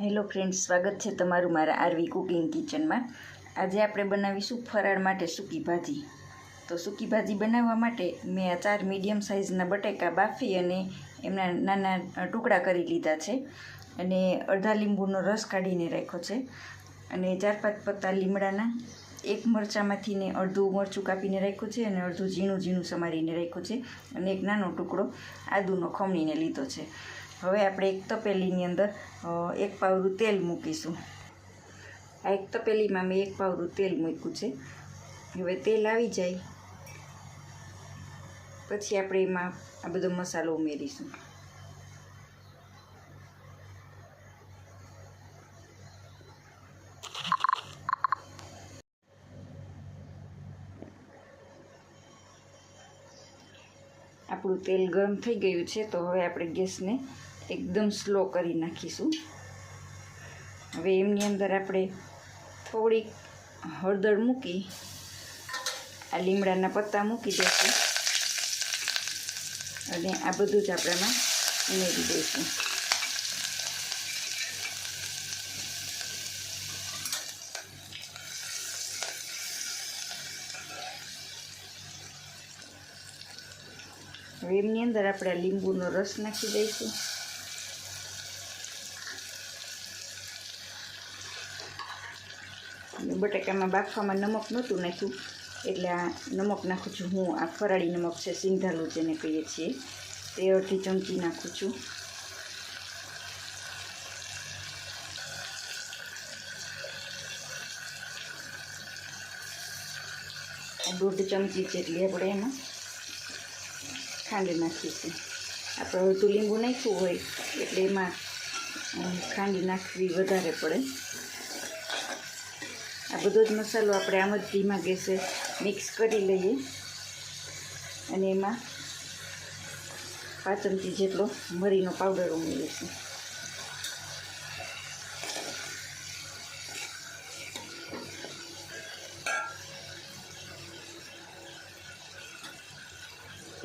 Hello friends, સ્વાગત છે તમારું મારા આરવી કુકિંગ કિચનમાં। આજે આપણે બનાવીશું ફરાળ માટે સૂકી ભાજી। તો સૂકી ભાજી બનાવવા માટે મેં આ 4 મીડિયમ સાઇઝના બટેકા બાફી અને એમના નાના ટુકડા કરી લીધા છે અને અડધા લીંબુનો રસ કાઢીને રાખ્યો છે અને 4-5 પત્તા લીમડાના, એક મરચાંમાંથીને અડધું મરચું કાપીને રાખ્યું છે અને અડધું ઝીણું ઝીણું સમારીને રાખ્યું છે અને એક નાનો ટુકડો આદુનો ખમણીને લીધો છે। હવે આપણે એક તપેલીની અંદર 1 પાવરું તેલ મૂકીશું। આ એક તપેલીમાં મેં 1 પાવરું તેલ મૂક્યું છે। હવે તેલ આવી જાય પછી આપણે એમાં આ બધો મસાલો ઉમેરીશું। આપણું તેલ ગરમ થઈ ગયું છે તો હવે આપણે ગેસને એકદમ સ્લો કરી નાખીશું। હવે એમની અંદર આપણે થોડીક હળદર મૂકી આ લીમડાના પત્તા મૂકી દઈશું અને આ બધું જ આપણે એમાં ઉમેરી દઈશું। હવે એમની અંદર આપણે લીંબુનો રસ નાખી દઈશું અને બટાકામાં બાફવામાં નમક નહોતું નાખ્યું એટલે આ નમક નાખું છું હું। આ ફરાળી નમક છે, સિંધાલું જેને કહીએ છીએ, તે અડધી ચમચી નાખું છું। દોઢ ચમચી જેટલી આપણે એમાં ખાંડ નાખીશું। આપણે અડધું લીંબુ નાખ્યું હોય એટલે એમાં ખાંડ નાખવી વધારે પડે। આ બધો જ મસાલો આપણે આમ જ ધીમા ગેસે મિક્સ કરી લઈએ અને એમાં 5 ચમચી જેટલો મરીનો પાવડર ઉમેરીશું।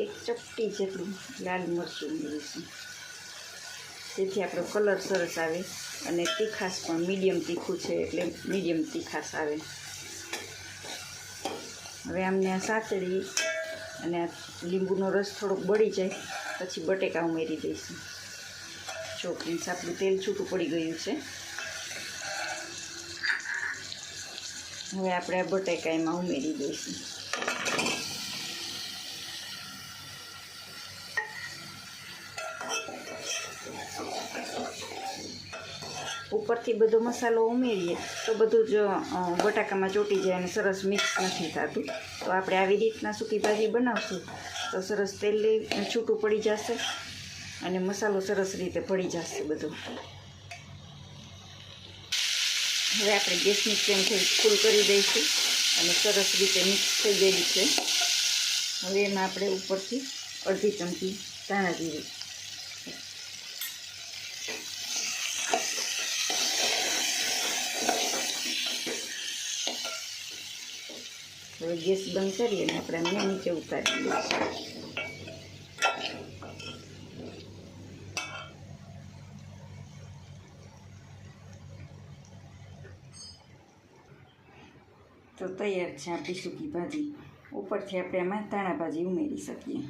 એક ચપટી જેટલું લાલ મરચું ઉમેરીશું જેથી આપણો કલર સરસ આવે અને તીખાશ પણ મીડિયમ તીખું છે એટલે મીડિયમ તીખાશ આવે। હવે આમને આ સાતળી અને આ લીંબુનો રસ થોડોક બળી જાય પછી બટેકા ઉમેરી દઈશું। જો ફ્રેન્ડ્સ, આપણું તેલ છૂટું પડી ગયું છે। હવે આપણે આ બટેકા એમાં ઉમેરી દઈશું। ઉપરથી બધો મસાલો ઉમેરીએ તો બધું જ બટાકામાં ચોંટી જાય અને સરસ મિક્સ નથી થતું। તો આપણે આવી રીતના સૂકી ભાજી બનાવશું તો સરસ તેલ છૂટું પડી જશે અને મસાલો સરસ રીતે ભળી જશે બધું। હવે આપણે ગેસની ફ્લેમ થોડી ફૂલ કરી દઈશું અને સરસ રીતે મિક્સ થઈ ગઈ છે। હવે એમાં આપણે ઉપરથી અડધી ચમચી ધાણા જીરું, હવે ગેસ બંધ કરી અને આપણે એમને નીચે ઉતારી દઈશું। તો તૈયાર છે આપણી સૂકી ભાજી। ઉપરથી આપણે એમાં ધાણા ભાજી ઉમેરી શકીએ।